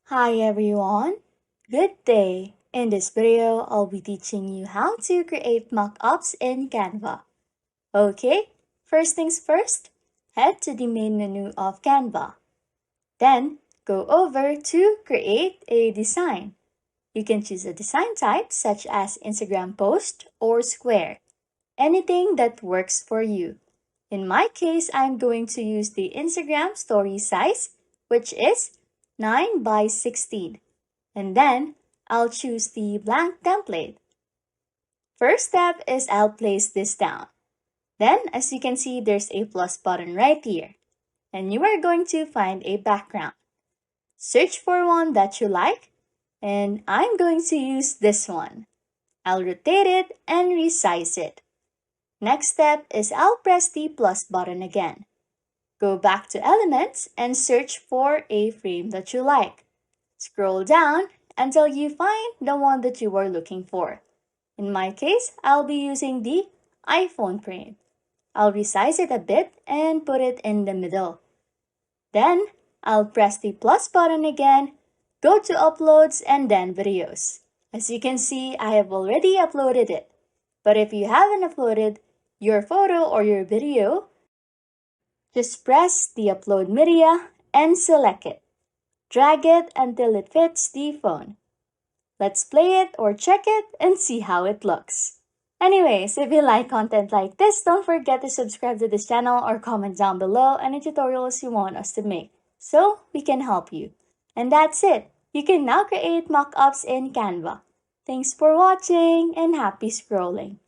Hi everyone, good day. In this video, I'll be teaching you how to create mockups in Canva. Okay, first things first, head to the main menu of Canva. Then, go over to create a design. You can choose a design type such as Instagram post or square, anything that works for you. In my case, I'm going to use the Instagram story size, which is 9 by 16. And then I'll choose the blank template. First step is I'll place this down. Then, as you can see, there's a plus button right here. And you are going to find a background. Search for one that you like, and I'm going to use this one. I'll rotate it and resize it. Next step is I'll press the plus button again. Go back to Elements and search for a frame that you like. Scroll down until you find the one that you are looking for. In my case, I'll be using the iPhone frame. I'll resize it a bit and put it in the middle. Then, I'll press the plus button again, go to Uploads and then Videos. As you can see, I have already uploaded it. But if you haven't uploaded your photo or your video, just press the Upload Media and select it. Drag it until it fits the phone. Let's play it or check it and see how it looks. Anyways, if you like content like this, don't forget to subscribe to this channel or comment down below any tutorials you want us to make so we can help you. And that's it. You can now create mockups in Canva. Thanks for watching and happy scrolling.